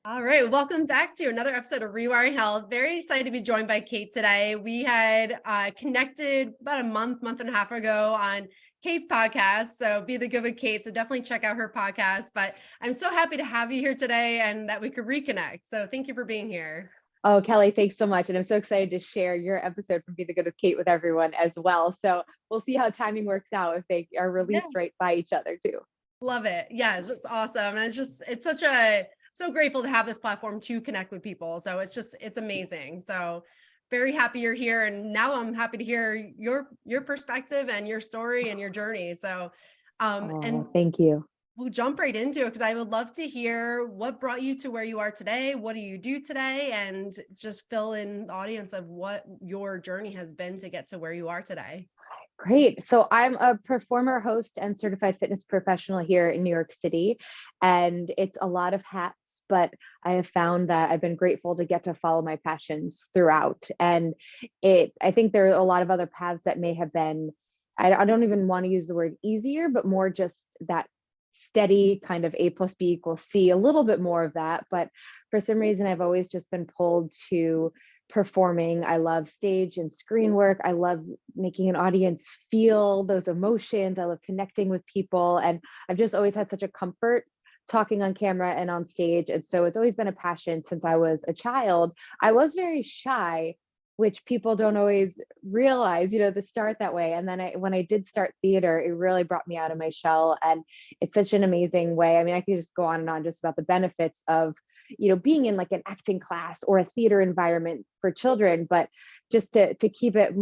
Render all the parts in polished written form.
All right, welcome back to another episode of Rewiring Health. Very excited to be joined by Kate today. We had connected about a month and a half ago on Kate's podcast. So Be the Good with Kate. So definitely check out her podcast. But I'm so happy to have you here today and that we could reconnect. So thank you for being here. Oh, Kelly, thanks so much. And I'm so excited to share your episode from Be the Good with Kate with everyone as well. So we'll see how timing works out if they are released right by each other too. Love it. Yes, it's awesome. And it's so grateful to have this platform to connect with people. So it's amazing. So very happy you're here. And now I'm happy to hear your perspective and your story and your journey. So, and thank you. we'll jump right into it because I would love to hear what brought you to where you are today. What do you do today? And just fill in the audience of what your journey has been to get to where you are today. Great. So I'm a performer, host, and certified fitness professional here in New York City. And it's a lot of hats, but I have found that I've been grateful to get to follow my passions throughout. And I think there are a lot of other paths that may have been, I don't even want to use the word easier, but more just that steady kind of A plus B equals C, a little bit more of that. But for some reason, I've always just been pulled to performing. I love stage and screen work. I love making an audience feel those emotions. I love connecting with people. And I've just always had such a comfort talking on camera and on stage. And so it's always been a passion since I was a child. I was very shy, which people don't always realize, to start that way. And then when I did start theater, it really brought me out of my shell. And it's such an amazing way. I mean, I could just go on and on just about the benefits of being in like an acting class or a theater environment for children, but just to keep it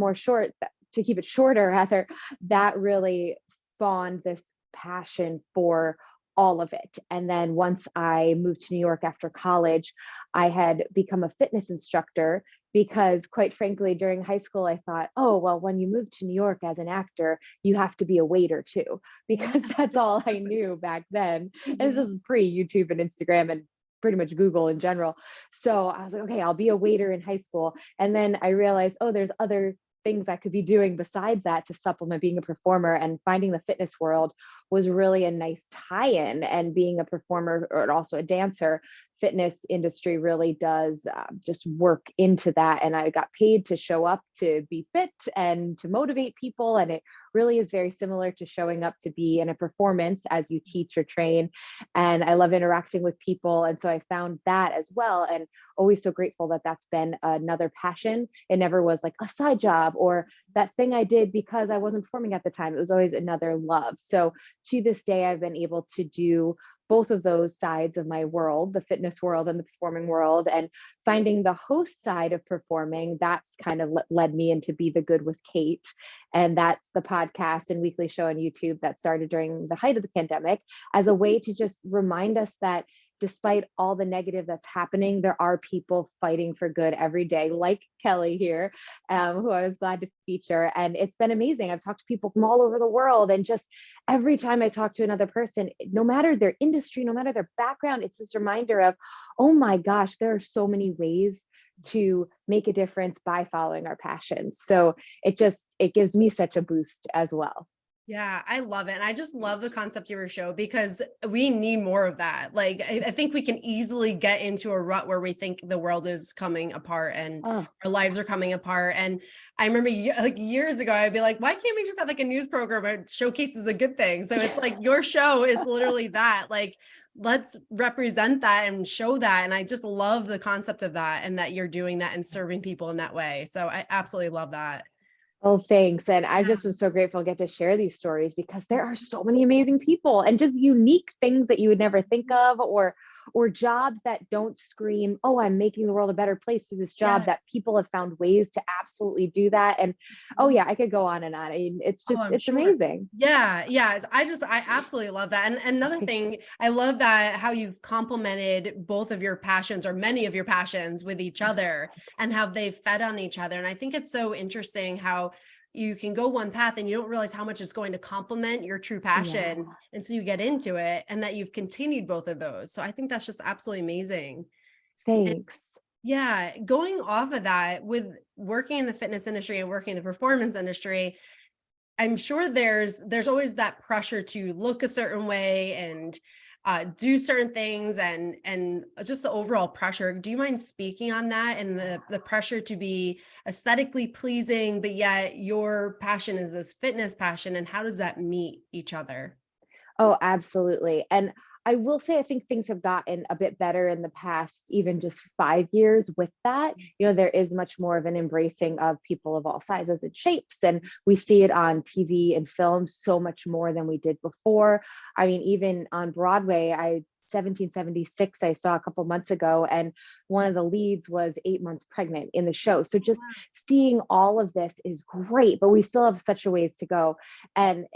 shorter rather, that really spawned this passion for all of it. And then once I moved to New York after college, I had become a fitness instructor because, quite frankly, during high school, I thought, oh, well, when you move to New York as an actor, you have to be a waiter too, because that's all I knew back then. And this is pre-YouTube and Instagram and pretty much Google in general. So I was like, okay, I'll be a waiter in high school. And then I realized, oh, there's other things I could be doing besides that to supplement being a performer, and finding the fitness world was really a nice tie-in. And being a performer or also a dancer, fitness industry really does just work into that. And I got paid to show up to be fit and to motivate people. And it really is very similar to showing up to be in a performance as you teach or train. And I love interacting with people. And so I found that as well. And always so grateful that that's been another passion. It never was like a side job or that thing I did because I wasn't performing at the time. It was always another love. So to this day, I've been able to do both of those sides of my world, the fitness world and the performing world. And finding the host side of performing, that's kind of led me into Be the Good with Kate. And that's the podcast and weekly show on YouTube that started during the height of the pandemic as a way to just remind us that despite all the negative that's happening, there are people fighting for good every day, like Kelly here, who I was glad to feature. And it's been amazing. I've talked to people from all over the world. And just every time I talk to another person, no matter their industry, no matter their background, it's this reminder of, oh my gosh, there are so many ways to make a difference by following our passions. So it gives me such a boost as well. Yeah, I love it. And I just love the concept of your show because we need more of that. Like, I think we can easily get into a rut where we think the world is coming apart and our lives are coming apart. And I remember like years ago, I'd be like, why can't we just have like a news program that showcases a good thing? So it's like your show is literally that. Like, let's represent that and show that. And I just love the concept of that and that you're doing that and serving people in that way. So I absolutely love that. Oh, thanks. And I just was so grateful to get to share these stories because there are so many amazing people and just unique things that you would never think of, or jobs that don't scream, oh, I'm making the world a better place through this job, that people have found ways to absolutely do that. And oh yeah, I could go on and on. I mean, it's Sure. amazing. Yeah. I absolutely love that. And another thing, I love that how you've complemented both of your passions or many of your passions with each other and how they've fed on each other. And I think it's so interesting how you can go one path and you don't realize how much it's going to complement your true passion. Yeah. And so you get into it and that you've continued both of those. So I think that's just absolutely amazing. Thanks. Yeah. Going off of that, with working in the fitness industry and working in the performance industry, I'm sure there's always that pressure to look a certain way and do certain things and just the overall pressure. Do you mind speaking on that and the pressure to be aesthetically pleasing, but yet your passion is this fitness passion, and how does that meet each other? Oh, absolutely. And I will say, I think things have gotten a bit better in the past, even just 5 years with that. There is much more of an embracing of people of all sizes and shapes. And we see it on TV and film so much more than we did before. I mean, even on Broadway, 1776 I saw a couple months ago, and one of the leads was 8 months pregnant in the show. So just seeing all of this is great, but we still have such a ways to go. And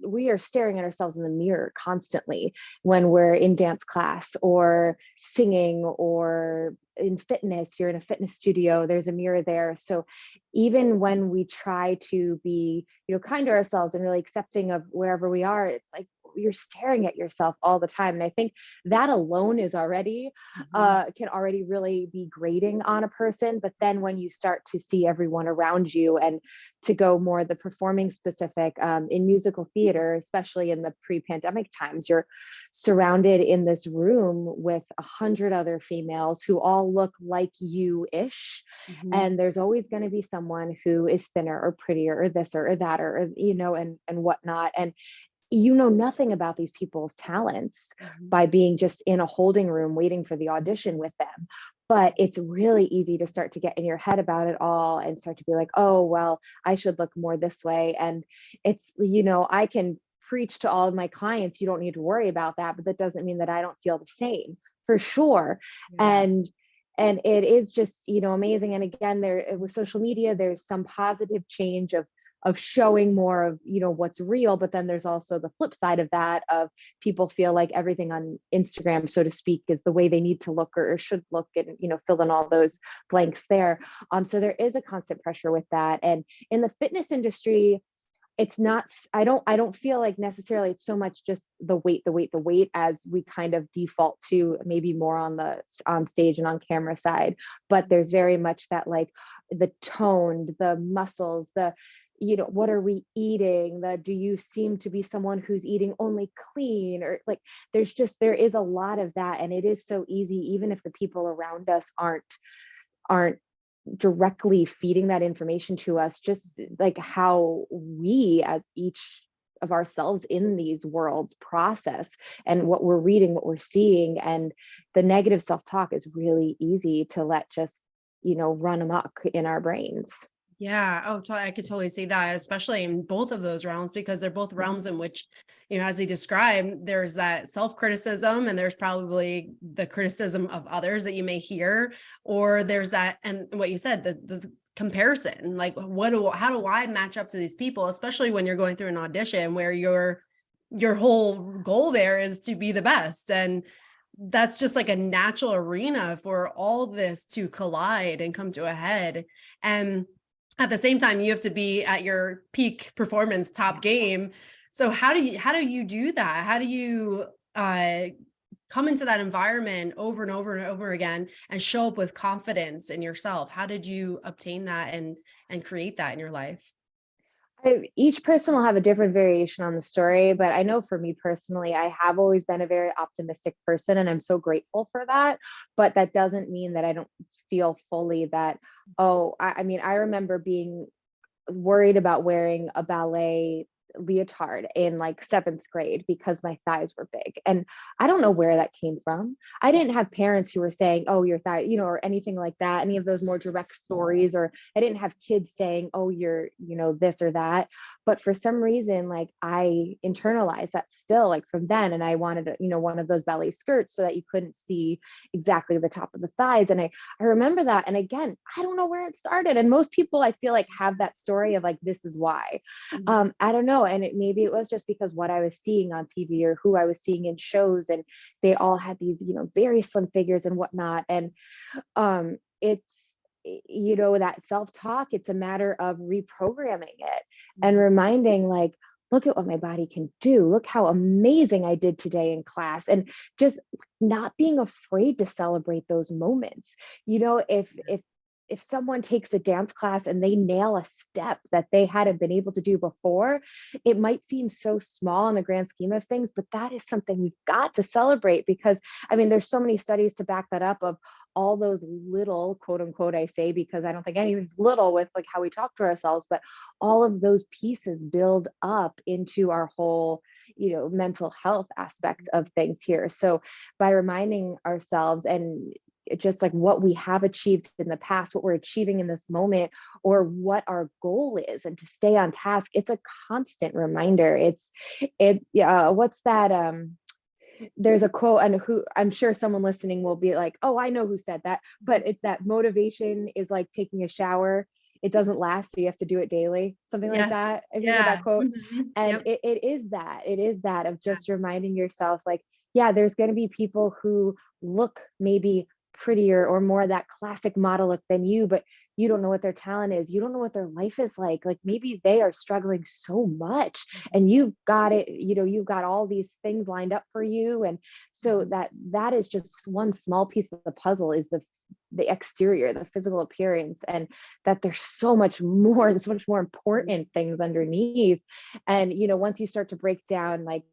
we are staring at ourselves in the mirror constantly when we're in dance class or singing or in fitness. You're in a fitness studio, there's a mirror there. So even when we try to be, kind to ourselves and really accepting of wherever we are, it's like you're staring at yourself all the time. And I think that alone is already can already really be grating on a person. But then when you start to see everyone around you, and to go more the performing specific, in musical theater, especially in the pre-pandemic times, you're surrounded in this room with 100 other females who all look like you-ish. And there's always going to be someone who is thinner or prettier or this or that or and whatnot. And nothing about these people's talents by being just in a holding room waiting for the audition with them. But it's really easy to start to get in your head about it all and start to be like, oh, well, I should look more this way. And it's, I can preach to all of my clients, you don't need to worry about that, but that doesn't mean that I don't feel the same, for sure. Yeah. And it is just, amazing. And again, with social media, there's some positive change of showing more of what's real, but then there's also the flip side of that, of people feel like everything on Instagram, so to speak, is the way they need to look or should look, and fill in all those blanks there. So there is a constant pressure with that. And in the fitness industry, it's not, I don't feel like necessarily it's so much just the weight as we kind of default to, maybe more on stage and on camera side. But there's very much that, like, the toned, the muscles, what are we eating? Do you seem to be someone who's eating only clean? Or like, there is a lot of that. And it is so easy, even if the people around us aren't directly feeding that information to us, just like how we as each of ourselves in these worlds process and what we're reading, what we're seeing. And the negative self-talk is really easy to let just, run amok in our brains. Yeah. Oh, I could totally see that, especially in both of those realms, because they're both realms in which, as he described, there's that self-criticism, and there's probably the criticism of others that you may hear, or there's that, and what you said, the comparison, like, how do I match up to these people, especially when you're going through an audition where your whole goal there is to be the best. And that's just like a natural arena for all this to collide and come to a head. And at the same time, you have to be at your peak performance, top game. So how do you do that? How do you come into that environment over and over and over again and show up with confidence in yourself? How did you obtain that and create that in your life? Each person will have a different variation on the story, but I know for me personally, I have always been a very optimistic person, and I'm so grateful for that. But that doesn't mean that I don't feel fully that, I mean, I remember being worried about wearing a ballet leotard in like 7th grade because my thighs were big. And I don't know where that came from. I didn't have parents who were saying, oh, your thigh, or anything like that, any of those more direct stories, or I didn't have kids saying, oh, you're, this or that. But for some reason, like, I internalized that still, like, from then. And I wanted, one of those ballet skirts so that you couldn't see exactly the top of the thighs. And I remember that. And again, I don't know where it started. And most people, I feel like, have that story of like, this is why. I don't know. And maybe it was just because what I was seeing on TV or who I was seeing in shows, and they all had these, very slim figures and whatnot. And it's, that self-talk, it's a matter of reprogramming it and reminding, like, look at what my body can do. Look how amazing I did today in class. And just not being afraid to celebrate those moments. If if someone takes a dance class and they nail a step that they hadn't been able to do before, it might seem so small in the grand scheme of things, but that is something we've got to celebrate, because I mean, there's so many studies to back that up, of all those little, quote unquote, I say, because I don't think anything's little with like how we talk to ourselves, but all of those pieces build up into our whole, mental health aspect of things here. So by reminding ourselves, and just like what we have achieved in the past, what we're achieving in this moment, or what our goal is, and to stay on task, it's a constant reminder. What's that? There's a quote, and who, I'm sure someone listening will be like, oh, I know who said that, but it's that motivation is like taking a shower. It doesn't last, so you have to do it daily. Something like Yes. that. Have you heard Yeah. that quote? And Yep. it is that of just reminding yourself, like, yeah, there's going to be people who look maybe prettier or more that classic model look than you, but you don't know what their talent is. You don't know what their life is like. Like maybe they are struggling so much, and you've got it, you've got all these things lined up for you. And so that is just one small piece of the puzzle, is the exterior, the physical appearance, and that there's so much more important things underneath. And once you start to break down, like,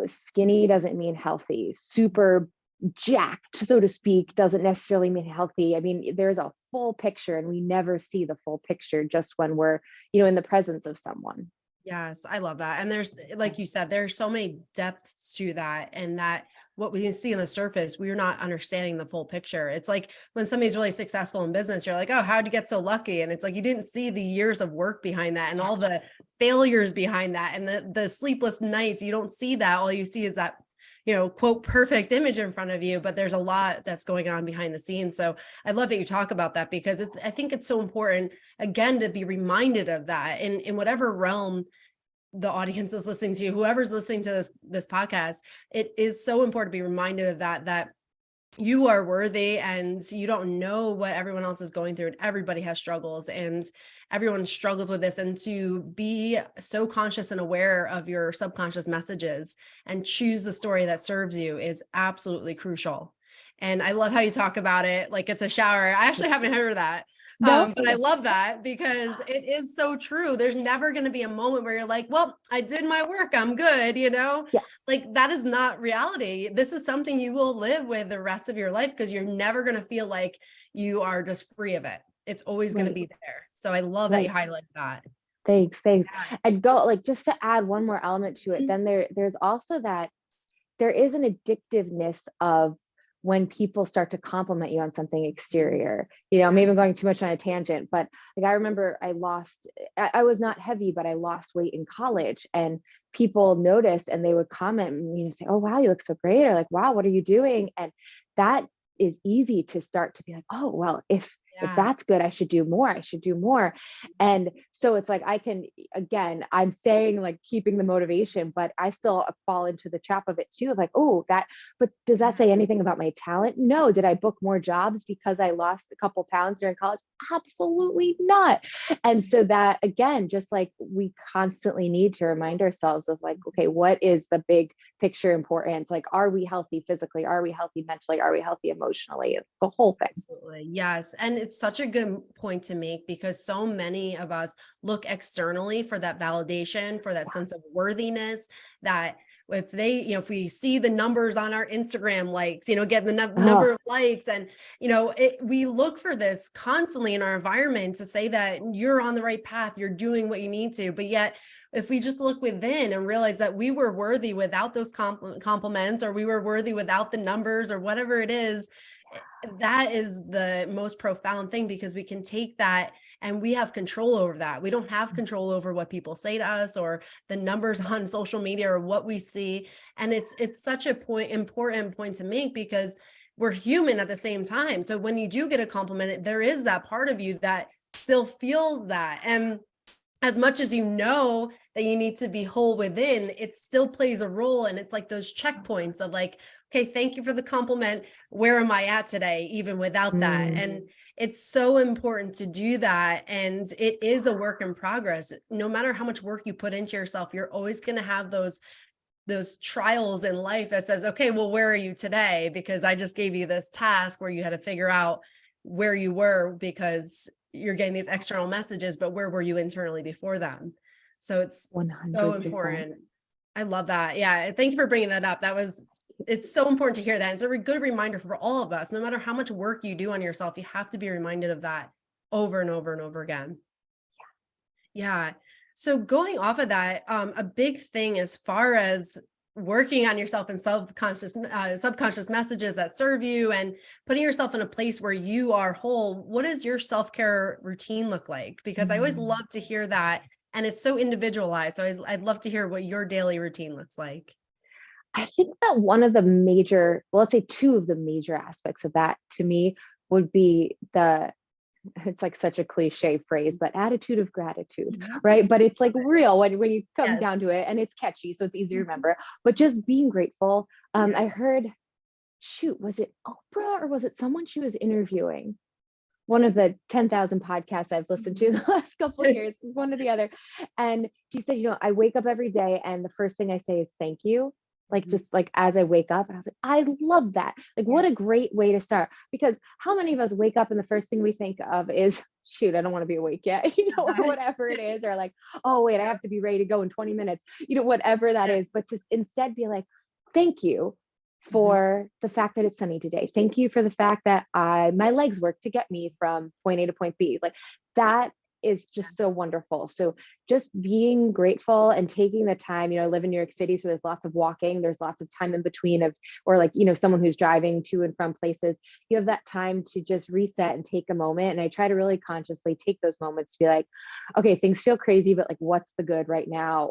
skinny doesn't mean healthy, super jacked, so to speak, doesn't necessarily mean healthy. I mean, there's a full picture, and we never see the full picture just when we're, in the presence of someone. Yes, I love that. And there's, like you said, there's so many depths to that, and that what we can see on the surface, we're not understanding the full picture. It's like when somebody's really successful in business, you're like, oh, how'd you get so lucky? And it's like, you didn't see the years of work behind that, and all the failures behind that, and the sleepless nights. You don't see that. All you see is that, quote, perfect image in front of you, but there's a lot that's going on behind the scenes. So I love that you talk about that, because I think it's so important, again, to be reminded of that in whatever realm the audience is listening to, whoever's listening to this podcast. It is so important to be reminded of that you are worthy, and you don't know what everyone else is going through, and everybody has struggles, and everyone struggles with this. And to be so conscious and aware of your subconscious messages and choose the story that serves you is absolutely crucial. And I love how you talk about it like it's a shower. I actually haven't heard of that. No. But I love that, because it is so true. There's never going to be a moment where you're like, well, I did my work, I'm good, Yeah. like that is not reality. This is something you will live with the rest of your life, because you're never going to feel like you are just free of it. It's always going to be there. So I love that you highlighted that. Thanks. Yeah. I'd go, like, just to add one more element to it, then there's also that there is an addictiveness of when people start to compliment you on something exterior. Maybe I'm going too much on a tangent, but like I remember I was not heavy, but I lost weight in college, and people noticed, and they would comment and say, oh wow, you look so great, or like, wow, what are you doing? And that is easy to start to be like, oh well, if that's good, I should do more. And so it's like, again, I'm saying like keeping the motivation, but I still fall into the trap of it too, of like, oh, but does that say anything about my talent? No. Did I book more jobs because I lost a couple pounds during college? Absolutely not. And so that, again, just like we constantly need to remind ourselves of like, okay, what is the big picture importance? Like, are we healthy physically? Are we healthy mentally? Are we healthy emotionally? The whole thing. Absolutely. Yes. And it's such a good point to make, because so many of us look externally for that validation, for that sense of worthiness, that if we see the numbers on our Instagram likes, get the number of likes, and, we look for this constantly in our environment to say that you're on the right path, you're doing what you need to. But yet, if we just look within and realize that we were worthy without those compliments, or we were worthy without the numbers, or whatever it is, that is the most profound thing, because we can take that and we have control over that. We don't have control over what people say to us, or the numbers on social media, or what we see. And it's such a important point to make, because we're human at the same time. So when you do get a compliment, there is that part of you that still feels that. And as much as you know that you need to be whole within, it still plays a role. And it's like those checkpoints of like, okay, thank you for the compliment. Where am I at today, even without that? And it's so important to do that. And it is a work in progress. No matter how much work you put into yourself, you're always going to have those trials in life that says, okay, well, where are you today? Because I just gave you this task where you had to figure out where you were because you're getting these external messages, but where were you internally before them? So it's so 100%. important. I love that. Yeah. Thank you for bringing that up. It's so important to hear that. It's a good reminder for all of us, no matter how much work you do on yourself, you have to be reminded of that over and over and over again. Yeah. So going off of that, a big thing as far as working on yourself and subconscious messages that serve you and putting yourself in a place where you are whole, what does your self-care routine look like? Because I always love to hear that. And it's so individualized. So I'd love to hear what your daily routine looks like. I think that one of the major, well, let's say two of the major aspects of that to me would be it's like such a cliche phrase, but attitude of gratitude, right? But it's like real when you come down to it, and it's catchy, so it's easy to remember, but just being grateful. I heard, was it Oprah or was it someone she was interviewing? One of the 10,000 podcasts I've listened to the last couple of years, one or the other. And she said, I wake up every day and the first thing I say is thank you. Like, just like as I wake up, and I was like, I love that. Like, what a great way to start, because how many of us wake up and the first thing we think of is, shoot, I don't want to be awake yet, or whatever it is, or like, oh wait, I have to be ready to go in 20 minutes, whatever that is. But to instead be like, thank you for the fact that it's sunny today. Thank you for the fact that my legs work to get me from point A to point B. Like, that is just so wonderful. So just being grateful and taking the time, I live in New York City, so there's lots of walking, there's lots of time in between or like, someone who's driving to and from places, you have that time to just reset and take a moment. And I try to really consciously take those moments to be like, okay, things feel crazy, but like, what's the good right now?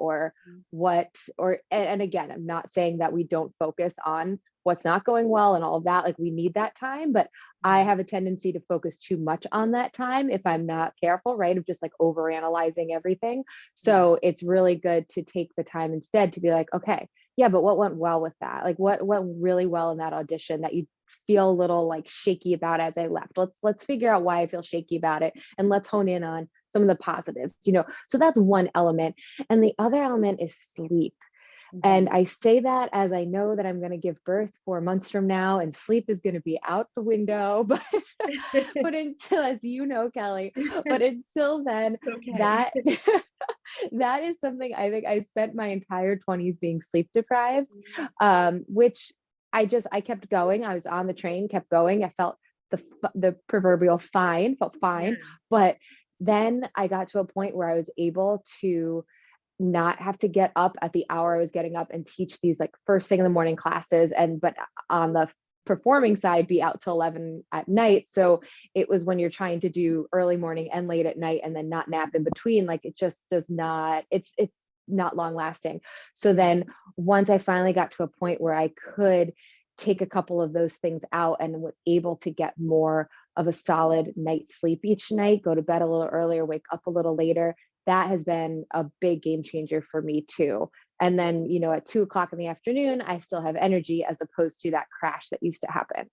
And again, I'm not saying that we don't focus on what's not going well and all of that. Like, we need that time, but I have a tendency to focus too much on that time if I'm not careful, right? Of just like overanalyzing everything. So it's really good to take the time instead to be like, okay, yeah, but what went well with that? Like, what went really well in that audition that you feel a little like shaky about as I left? Let's figure out why I feel shaky about it, and let's hone in on some of the positives, So that's one element. And the other element is sleep. And I say that as I know that I'm going to give birth 4 months from now, and sleep is going to be out the window. But until, as you know, Kelly, but until then, that that is something I think I spent my entire 20s being sleep deprived, which I kept going. I was on the train, kept going. I felt the proverbial felt fine. But then I got to a point where I was able to not have to get up at the hour I was getting up and teach these like first thing in the morning classes, but on the performing side be out till 11 at night. So it was when you're trying to do early morning and late at night and then not nap in between, like it just does not, it's not long lasting. So then once I finally got to a point where I could take a couple of those things out and was able to get more of a solid night's sleep each night, go to bed a little earlier, wake up a little later, that has been a big game changer for me too. And then, at 2:00 in the afternoon, I still have energy as opposed to that crash that used to happen.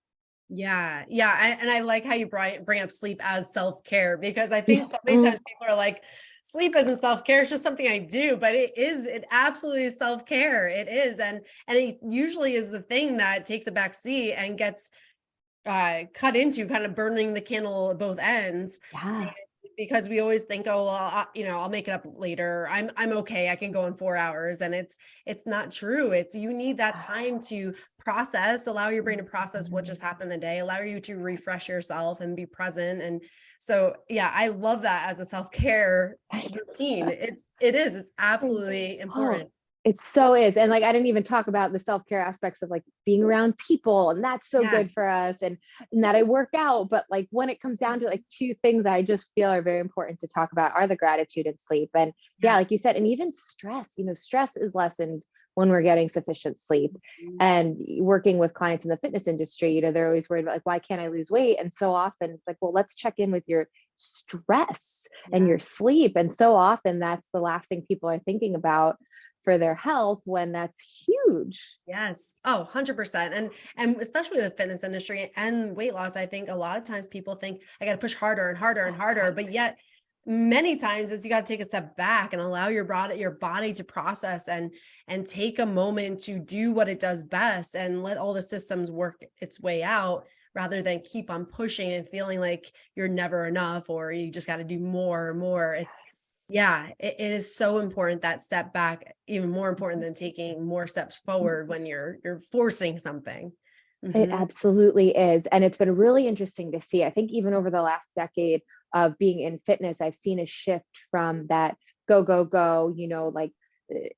Yeah. And I like how you bring up sleep as self-care, because I think so many times people are like, sleep isn't self-care, it's just something I do, but it absolutely is self-care. It is. And it usually is the thing that takes a back seat and gets cut into, kind of burning the candle at both ends. Yeah. Because we always think, oh, well, I'll make it up later. I'm okay. I can go in 4 hours. And it's not true. You need that time to process, allow your brain to process what just happened in the day, allow you to refresh yourself and be present. And so, yeah, I love that as a self-care routine. It's absolutely important. It so is. And like, I didn't even talk about the self-care aspects of like being around people, and that's so good for us, and that I work out. But like, when it comes down to like two things I just feel are very important to talk about are the gratitude and sleep. And like you said, and even stress, stress is lessened when we're getting sufficient sleep. And working with clients in the fitness industry, they're always worried about like, why can't I lose weight? And so often it's like, well, let's check in with your stress and your sleep. And so often that's the last thing people are thinking about for their health, when that's huge. Yes. Oh, 100%. And especially the fitness industry and weight loss, I think a lot of times people think I got to push harder and harder and harder, but yet many times you got to take a step back and allow your body to process and take a moment to do what it does best and let all the systems work its way out rather than keep on pushing and feeling like you're never enough or you just got to do more and more. It is so important, that step back, even more important than taking more steps forward when you're forcing something. It Mhm. absolutely is. And it's been really interesting to see. I think even over the last decade of being in fitness, I've seen a shift from that go, go, go, like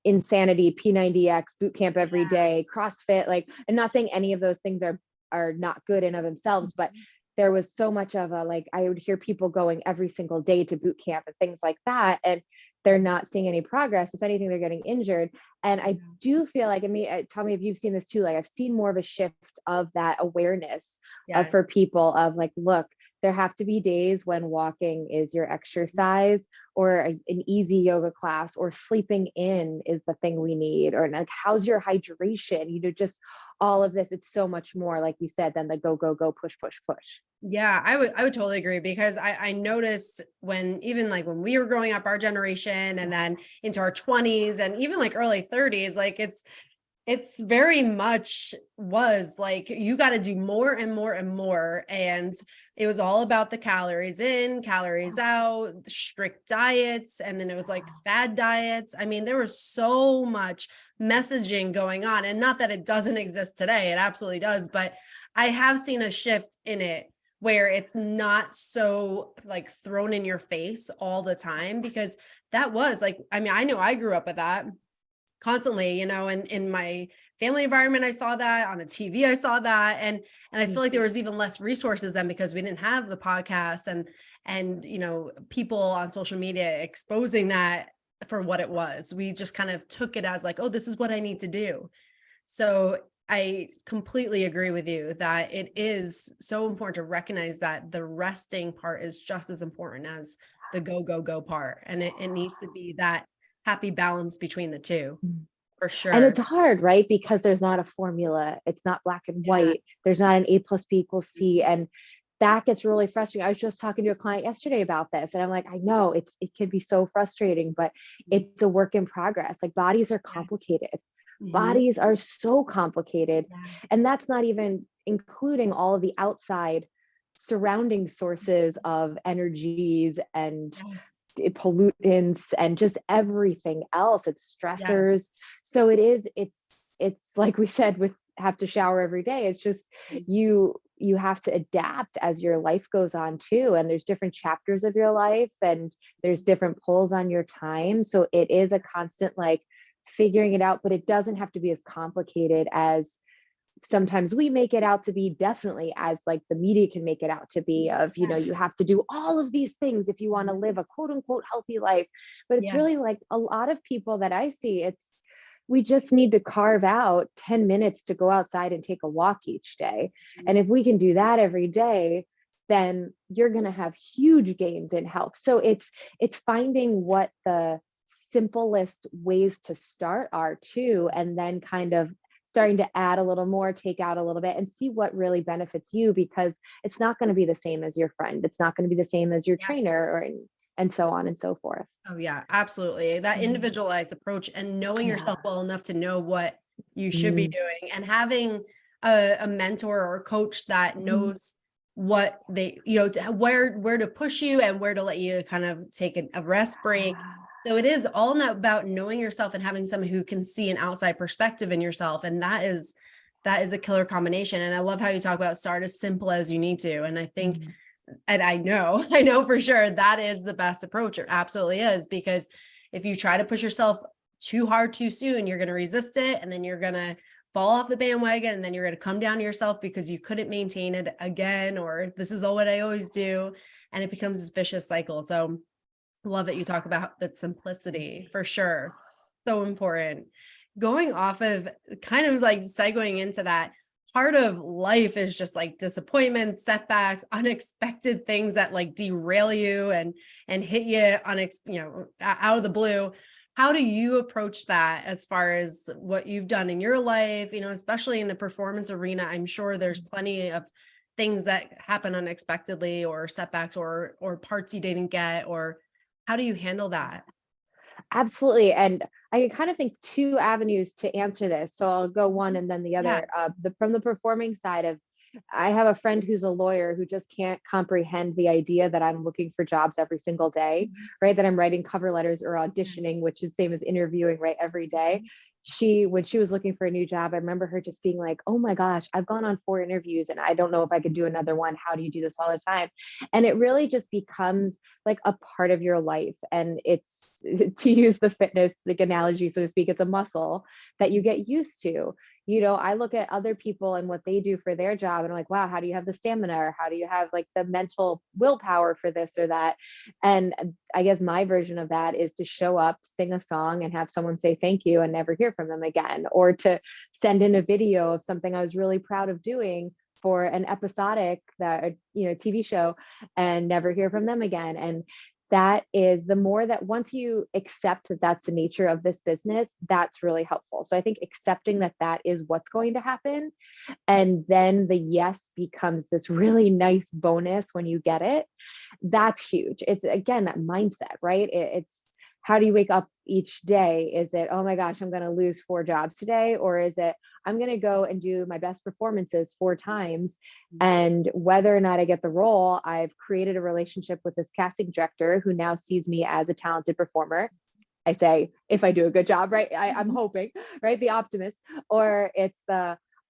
insanity, P90X, boot camp every day, CrossFit, like, and not saying any of those things are not good in of themselves, but there was so much of a, like, I would hear people going every single day to boot camp and things like that. And they're not seeing any progress. If anything, they're getting injured. And I do feel like, tell me if you've seen this too, like I've seen more of a shift of that awareness Yes. for people of like, look, there have to be days when walking is your exercise, or an easy yoga class, or sleeping in is the thing we need, or like, how's your hydration? Just all of this. It's so much more, like you said, than the go, go, go, push, push, push. Yeah, I would totally agree, because I noticed when, even like when we were growing up, our generation, and then into our 20s and even like early 30s, like it's very much was like you got to do more and more and more, and it was all about the calories in, calories out, strict diets, and then it was like fad diets. I mean, there was so much messaging going on, and not that it doesn't exist today, it absolutely does, but I have seen a shift in it where it's not so like thrown in your face all the time, because that was like, I mean, I know I grew up with that constantly, and in my family environment, I saw that on the TV, I saw that. And I feel like there was even less resources then, because we didn't have the podcasts and people on social media exposing that for what it was. We just kind of took it as like, oh, this is what I need to do. So I completely agree with you that it is so important to recognize that the resting part is just as important as the go, go, go part. And it needs to be that happy balance between the two, for And it's sure. hard, right? Because there's not a formula. It's not black and Yeah. white. There's not an A+B=C. And that gets really frustrating. I was just talking to a client yesterday about this, and I'm like, I know it can be so frustrating, but it's a work in progress. Like, bodies are Yeah. complicated. Mhm. Bodies are so complicated. Yeah. And that's not even including all of the outside surrounding sources of energies and Yes. pollutants and just everything else. It's Yes. stressors. So it's like we said, with have to shower every day. It's just you have to adapt as your life goes on too. And there's different chapters of your life, and there's different pulls on your time. So it is a constant, like, figuring it out, but it doesn't have to be as complicated as sometimes we make it out to be, definitely as like the media can make it out to be, of you have to do all of these things if you want to live a quote unquote healthy life. But it's Yeah. really like, a lot of people that I see, it's we just need to carve out 10 minutes to go outside and take a walk each day. And if we can do that every day, then you're going to have huge gains in health. So it's finding what the simplest ways to start are too, and then kind of starting to add a little more, take out a little bit, and see what really benefits you, because it's not going to be the same as your friend. It's not going to be the same as your Yeah. trainer, and so on and so forth. Oh yeah, absolutely. That Mhm. individualized approach and knowing Yeah. yourself well enough to know what you should be Mhm. doing, and having a mentor or coach that Mhm. knows what they, where to push you and where to let you kind of take a rest break. So it is all about knowing yourself and having someone who can see an outside perspective in yourself. And that is a killer combination. And I love how you talk about start as simple as you need to. And I think, Mhm. and I know for sure that is the best approach. It absolutely is, because if you try to push yourself too hard too soon, you're going to resist it, and then you're going to fall off the bandwagon, and then you're going to come down to yourself because you couldn't maintain it again, or this is all what I always do, and it becomes this vicious cycle. So love that you talk about that simplicity, for sure. So important. Going off of, kind of like segueing into that, part of life is just like disappointments, setbacks, unexpected things that like derail you and hit you out of the blue. How do you approach that as far as what you've done in your life, especially in the performance arena? I'm sure there's plenty of things that happen unexpectedly, or setbacks, or parts you didn't get, or how do you handle that? Absolutely. And I kind of think two avenues to answer this. So I'll go one and then the Yeah. other. From the performing side of, I have a friend who's a lawyer who just can't comprehend the idea that I'm looking for jobs every single day, right? That I'm writing cover letters or auditioning, which is same as interviewing, right? Every day. When she was looking for a new job, I remember her just being like, oh my gosh, I've gone on 4 interviews and I don't know if I could do another one. How do you do this all the time? And it really just becomes like a part of your life. And it's, to use the fitness like analogy, so to speak, it's a muscle that you get used to. I look at other people and what they do for their job, and I'm like, wow, how do you have the stamina, or how do you have like the mental willpower for this or that? And I guess my version of that is to show up, sing a song, and have someone say thank you and never hear from them again, or to send in a video of something I was really proud of doing for an episodic TV show, and never hear from them again. And that is the more that once you accept that that's the nature of this business, that's really helpful. So I think accepting that that is what's going to happen, and then the yes becomes this really nice bonus when you get it. That's huge. It's again, that mindset, right? It's how do you wake up each day? Is it, oh my gosh, I'm going to lose 4 jobs today? Or is it, I'm going to go and do my best performances 4 times. And whether or not I get the role, I've created a relationship with this casting director who now sees me as a talented performer. I say, if I do a good job, right? I'm hoping, right? The optimist. Or it's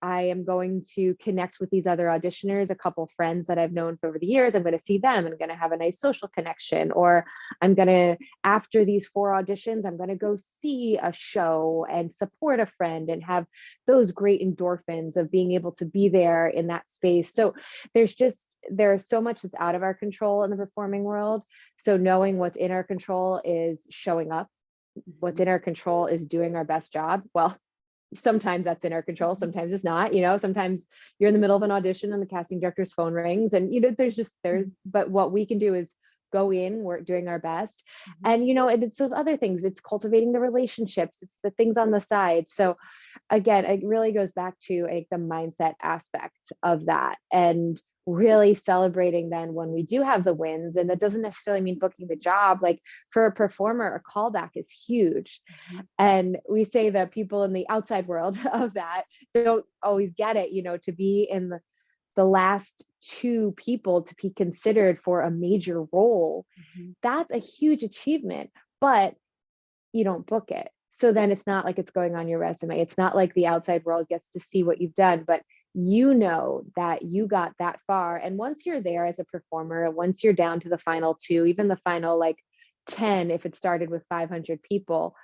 I am going to connect with these other auditioners, a couple friends that I've known for over the years. I'm going to see them and going to have a nice social connection. Or I'm going to, after these 4 auditions, I'm going to go see a show and support a friend and have those great endorphins of being able to be there in that space. So there's so much that's out of our control in the performing world. So knowing what's in our control is showing up. What's in our control is doing our best job. Well, sometimes that's in our control, sometimes it's not. Sometimes you're in the middle of an audition and the casting director's phone rings, and but what we can do is go in, we're doing our best. And and it's those other things, it's cultivating the relationships, it's the things on the side. So again, it really goes back to the mindset aspects of that, and really celebrating then when we do have the wins. And that doesn't necessarily mean booking the job. Like for a performer, a callback is huge. And we say that people in the outside world of that don't always get it, to be in the last 2 people to be considered for a major role. That's a huge achievement, but you don't book it. So then it's not like it's going on your resume. It's not like the outside world gets to see what you've done, but that you got that far. And once you're there as a performer, once you're down to the final 2, even the final 10, if it started with 500 people,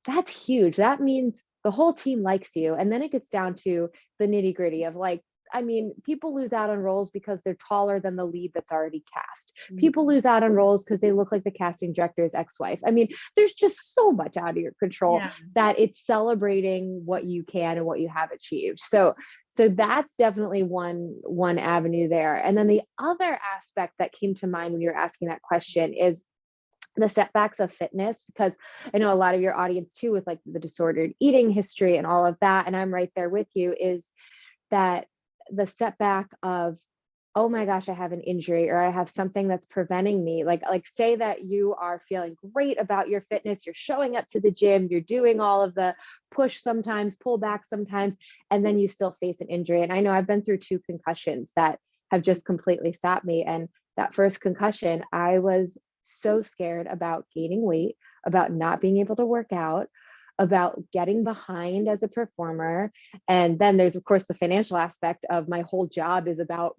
that's huge. That means the whole team likes you. And then it gets down to the nitty gritty of people lose out on roles because they're taller than the lead that's already cast. People lose out on roles because they look like the casting director's ex-wife. There's just so much out of your control that it's celebrating what you can and what you have achieved. So that's definitely one avenue there. And then the other aspect that came to mind when you're asking that question is the setbacks of fitness, because I know a lot of your audience too, with the disordered eating history and all of that, and I'm right there with you, is that the setback of, oh my gosh, I have an injury, or I have something that's preventing me. Like say that you are feeling great about your fitness, you're showing up to the gym, you're doing all of the push sometimes, pull back sometimes, and then you still face an injury. And I know I've been through 2 concussions that have just completely stopped me. And that first concussion, I was so scared about gaining weight, about not being able to work out, about getting behind as a performer. And then there's of course the financial aspect of my whole job is about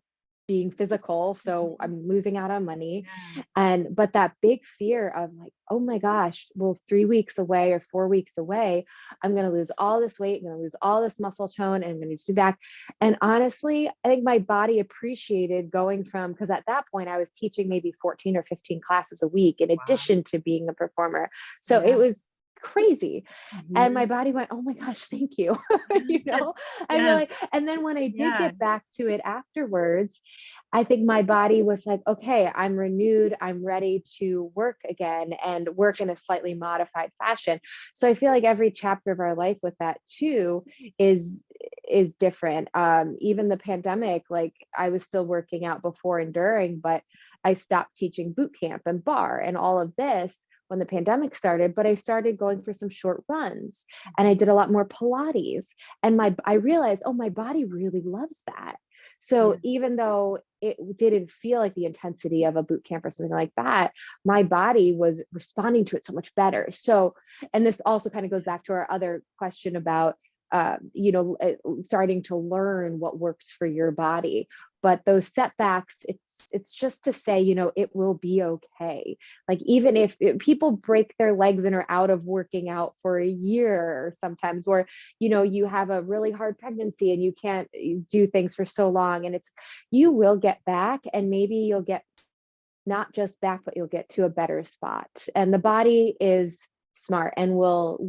being physical. So I'm losing out on money. But that big fear of oh my gosh, well, 3 weeks away or 4 weeks away, I'm going to lose all this weight, I'm going to lose all this muscle tone, and I'm going to do back. And honestly, I think my body appreciated going from, because at that point I was teaching maybe 14 or 15 classes a week in addition to being a performer. So it was crazy. And my body went, oh my gosh, thank you. I feel like, and then when I did get back to it afterwards, I think my body was like, okay, I'm renewed, I'm ready to work again, and work in a slightly modified fashion. So I feel like every chapter of our life with that too is different. Even the pandemic, I was still working out before and during, but I stopped teaching boot camp and bar and all of this when the pandemic started, but I started going for some short runs and I did a lot more Pilates. And I realized, oh, my body really loves that. So even though it didn't feel like the intensity of a boot camp or something like that, my body was responding to it so much better. So, and this also kind of goes back to our other question about, starting to learn what works for your body. But those setbacks, it's just to say, it will be okay. Like, even if people break their legs and are out of working out for a year sometimes, or, you have a really hard pregnancy and you can't do things for so long, and you will get back, and maybe you'll get not just back, but you'll get to a better spot. And the body is smart and will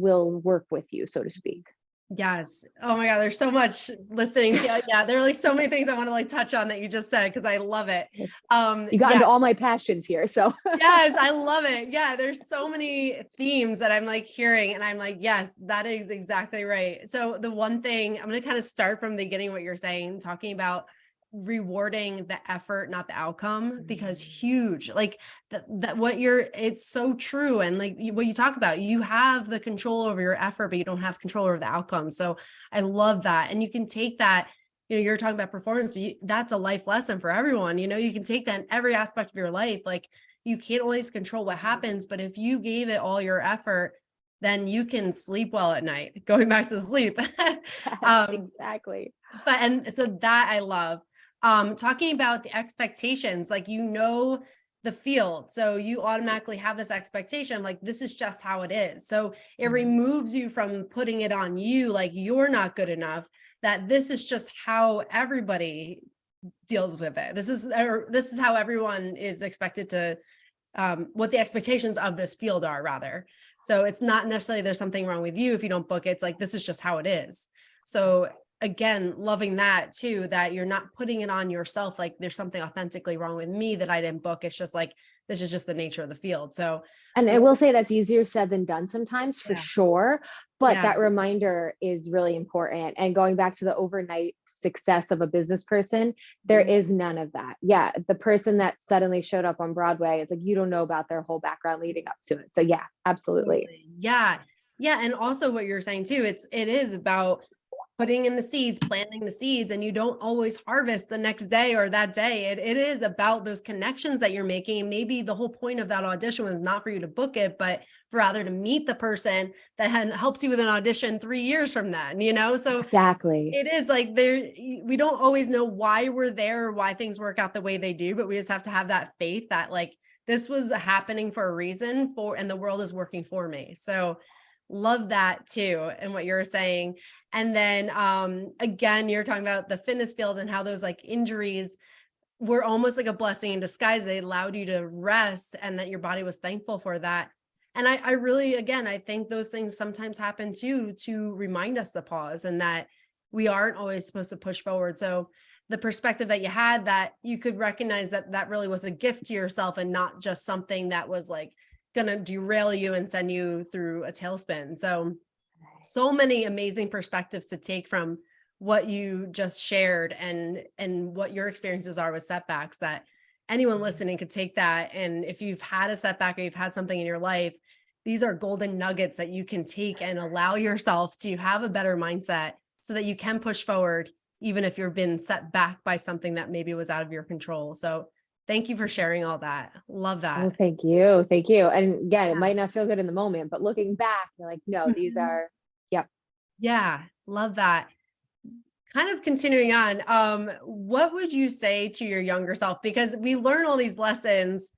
work with you, so to speak. Yes. Oh my God. There's so much listening to. Yeah. There are like so many things I want to like touch on that you just said, because I love it. You got into all my passions here. So yes, I love it. Yeah. There's so many themes that I'm like hearing, and I'm like, yes, that is exactly right. So the one thing I'm going to kind of start from the beginning, what you're saying, talking about rewarding the effort, not the outcome, because huge, like it's so true. And like what you talk about, you have the control over your effort, but you don't have control over the outcome. So I love that. And you can take that, you're talking about performance, but that's a life lesson for everyone. You can take that in every aspect of your life. Like, you can't always control what happens, but if you gave it all your effort, then you can sleep well at night, going back to sleep. Exactly. And so that I love. Talking about the expectations, like, the field. So you automatically have this expectation, like, this is just how it is. So it removes you from putting it on you, like you're not good enough, that this is just how everybody deals with it. This is how everyone is expected to, what the expectations of this field are, rather. So it's not necessarily there's something wrong with you if you don't book it. It's like, this is just how it is. So again, loving that too, that you're not putting it on yourself, like there's something authentically wrong with me that I didn't book. It's just like, this is just the nature of the field. So, and I will say that's easier said than done sometimes, for sure. But that reminder is really important. And going back to the overnight success of a business person, there is none of that. Yeah. The person that suddenly showed up on Broadway, it's like, you don't know about their whole background leading up to it. So yeah, absolutely. Yeah. Yeah. And also what you're saying too, it is about putting in the seeds, planting the seeds, and you don't always harvest the next day or that day. It is about those connections that you're making. And maybe the whole point of that audition was not for you to book it, but for rather to meet the person that helps you with an audition 3 years from then, So exactly. it is like we don't always know why we're there or why things work out the way they do, but we just have to have that faith that like, this was happening for a reason and the world is working for me. So love that too. And what you're saying. And then again, you're talking about the fitness field and how those like injuries were almost like a blessing in disguise. They allowed you to rest, and that your body was thankful for that. And I really, again, I think those things sometimes happen too, to remind us to pause, and that we aren't always supposed to push forward. So the perspective that you had, that you could recognize that that really was a gift to yourself and not just something that was like going to derail you and send you through a tailspin. So many amazing perspectives to take from what you just shared, and what your experiences are with setbacks, that anyone listening could take that. And if you've had a setback or you've had something in your life, these are golden nuggets that you can take and allow yourself to have a better mindset so that you can push forward, even if you've been set back by something that maybe was out of your control. So thank you for sharing all that. Love that. Oh, thank you. Thank you. And again, it might not feel good in the moment, but looking back, you're like, no, these are, yep. Yeah. Love that. Kind of continuing on, what would you say to your younger self? Because we learn all these lessons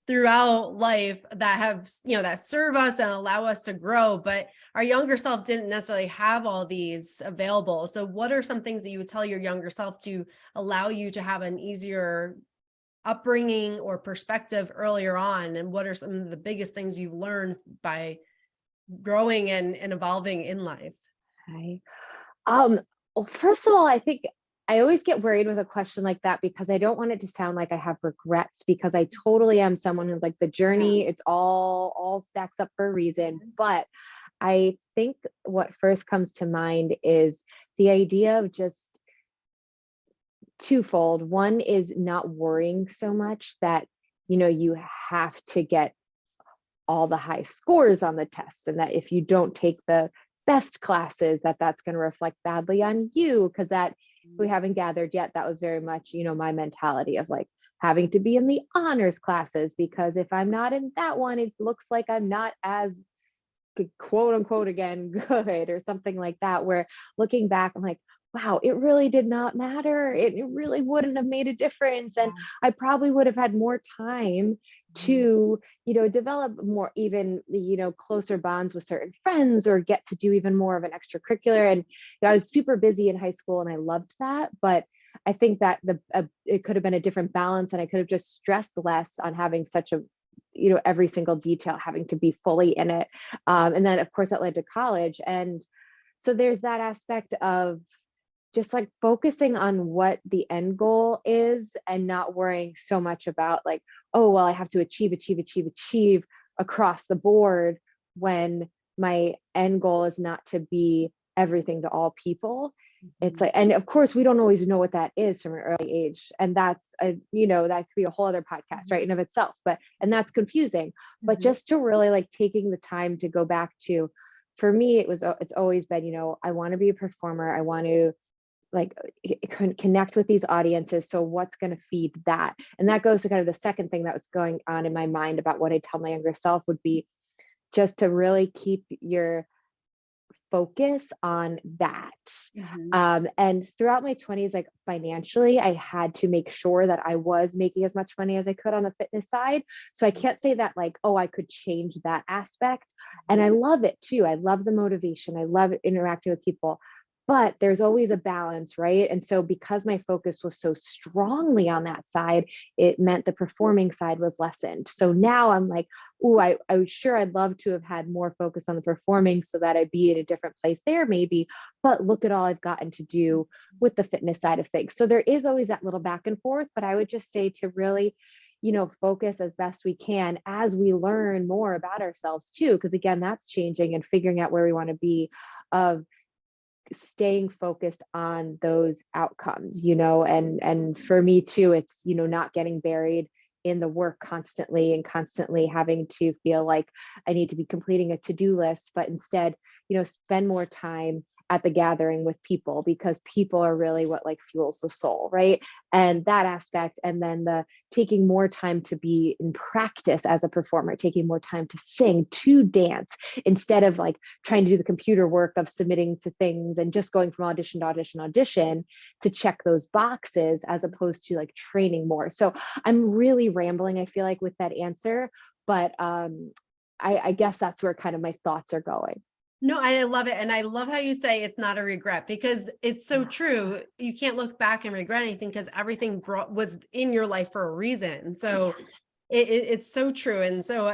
throughout life that have, that serve us and allow us to grow, but our younger self didn't necessarily have all these available. So what are some things that you would tell your younger self to allow you to have an easier upbringing or perspective earlier on? And what are some of the biggest things you've learned by growing and evolving in life? Okay. Well, first of all, I think I always get worried with a question like that, because I don't want it to sound like I have regrets, because I totally am someone who's like, the journey, it's all stacks up for a reason. But I think what first comes to mind is the idea of just twofold. One is not worrying so much that, you have to get all the high scores on the tests, and that if you don't take the best classes, that's going to reflect badly on you, because that we haven't gathered yet, that was very much, my mentality of like having to be in the honors classes, because if I'm not in that one, it looks like I'm not as quote unquote again good, or something like that, where looking back I'm like, wow, it really did not matter. It really wouldn't have made a difference. And I probably would have had more time to, develop more, even, closer bonds with certain friends, or get to do even more of an extracurricular. And I was super busy in high school and I loved that. But I think that it could have been a different balance, and I could have just stressed less on having such a, every single detail having to be fully in it. And then of course that led to college. And so there's that aspect of just like focusing on what the end goal is, and not worrying so much about like, oh, well, I have to achieve across the board, when my end goal is not to be everything to all people. It's like, and of course we don't always know what that is from an early age. And that's that could be a whole other podcast right in of itself, and that's confusing. But just to really like taking the time to go back to, for me, it's always been, I want to be a performer. I want to like connect with these audiences. So what's going to feed that? And that goes to kind of the second thing that was going on in my mind about what I tell my younger self would be just to really keep your focus on that. And throughout my 20s, like financially, I had to make sure that I was making as much money as I could on the fitness side. So I can't say that like, oh, I could change that aspect. And I love it too. I love the motivation. I love interacting with people. But there's always a balance, right? And so because my focus was so strongly on that side, it meant the performing side was lessened. So now I'm like, oh, I was sure I'd love to have had more focus on the performing so that I'd be in a different place there maybe, but look at all I've gotten to do with the fitness side of things. So there is always that little back and forth, but I would just say to really, focus as best we can as we learn more about ourselves too. Because again, that's changing and figuring out where we want to be, of staying focused on those outcomes, and for me too, it's, not getting buried in the work constantly and constantly having to feel like I need to be completing a to-do list, but instead, spend more time at the gathering with people, because people are really what like fuels the soul, right? And that aspect, and then the taking more time to be in practice as a performer, taking more time to sing, to dance, instead of like trying to do the computer work of submitting to things and just going from audition to audition to check those boxes, as opposed to like training more. So I'm really rambling, I feel like, with that answer, but I guess that's where kind of my thoughts are going. No, I love it. And I love how you say it's not a regret, because it's so true. You can't look back and regret anything, because everything was in your life for a reason. So it's so true. And so,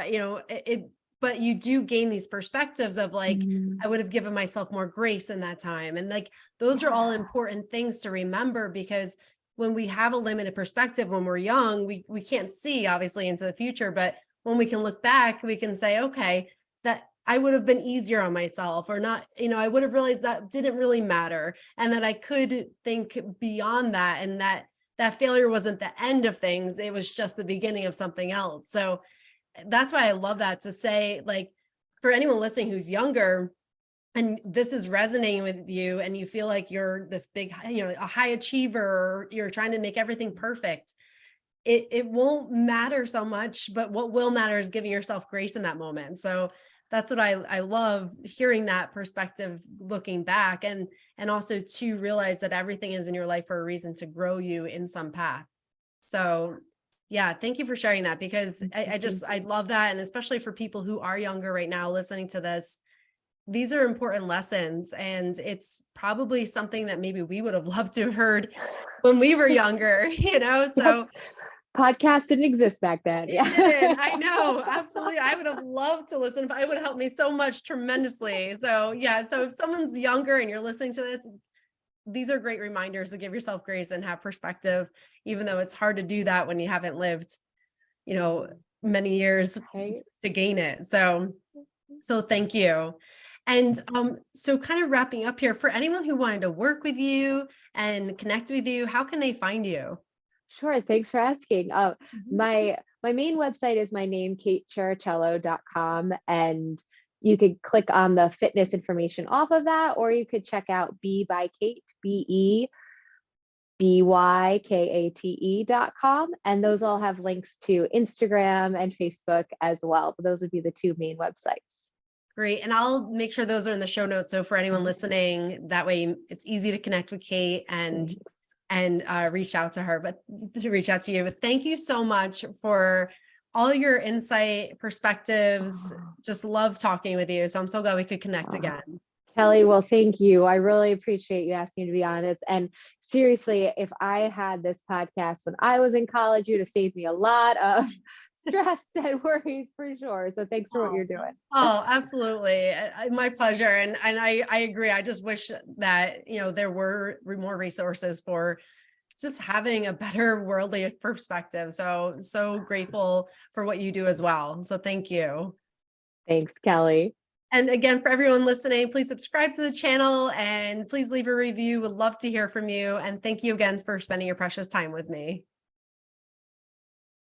but you do gain these perspectives of like, I would have given myself more grace in that time. And like, those are all important things to remember, because when we have a limited perspective, when we're young, we can't see obviously into the future, but when we can look back, we can say, okay, that I would have been easier on myself, or not, I would have realized that didn't really matter, and that I could think beyond that, and that failure wasn't the end of things. It was just the beginning of something else. So that's why I love that, to say, like, for anyone listening who's younger, and this is resonating with you, and you feel like you're this big, a high achiever, or you're trying to make everything perfect. It won't matter so much, but what will matter is giving yourself grace in that moment. So that's what I love hearing, that perspective looking back, and also to realize that everything is in your life for a reason, to grow you in some path. So yeah, thank you for sharing that, because I love that. And especially for people who are younger right now listening to this, these are important lessons, and it's probably something that maybe we would have loved to have heard when we were younger, so. Podcast didn't exist back then. It didn't. I know. Absolutely. I would have loved to listen, but it would have helped me so much, tremendously. So yeah. So if someone's younger and you're listening to this, these are great reminders to give yourself grace and have perspective, even though it's hard to do that when you haven't lived, many years to gain it. So thank you. And so kind of wrapping up here, for anyone who wanted to work with you and connect with you, how can they find you? Sure. Thanks for asking. Mhm. My main website is my name, KateChrerichello.com, and you could click on the fitness information off of that, or you could check out Be by Kate, BEBYKATE.com. And those all have links to Instagram and Facebook as well. But those would be the two main websites. Great. And I'll make sure those are in the show notes. So for anyone listening, that way it's easy to connect with Kate and reach out to her, but to reach out to you. But thank you so much for all your insight, perspectives. Just love talking with you. So I'm so glad we could connect again. Kelly, well, thank you. I really appreciate you asking me to be honest. And seriously, if I had this podcast when I was in college, you'd have saved me a lot of stress and worries for sure. So thanks for what you're doing. Oh, absolutely. My pleasure. And I agree. I just wish that, there were more resources for just having a better worldly perspective. So grateful for what you do as well. So thank you. Thanks, Kelly. And again, for everyone listening, please subscribe to the channel and please leave a review. Would love to hear from you. And thank you again for spending your precious time with me.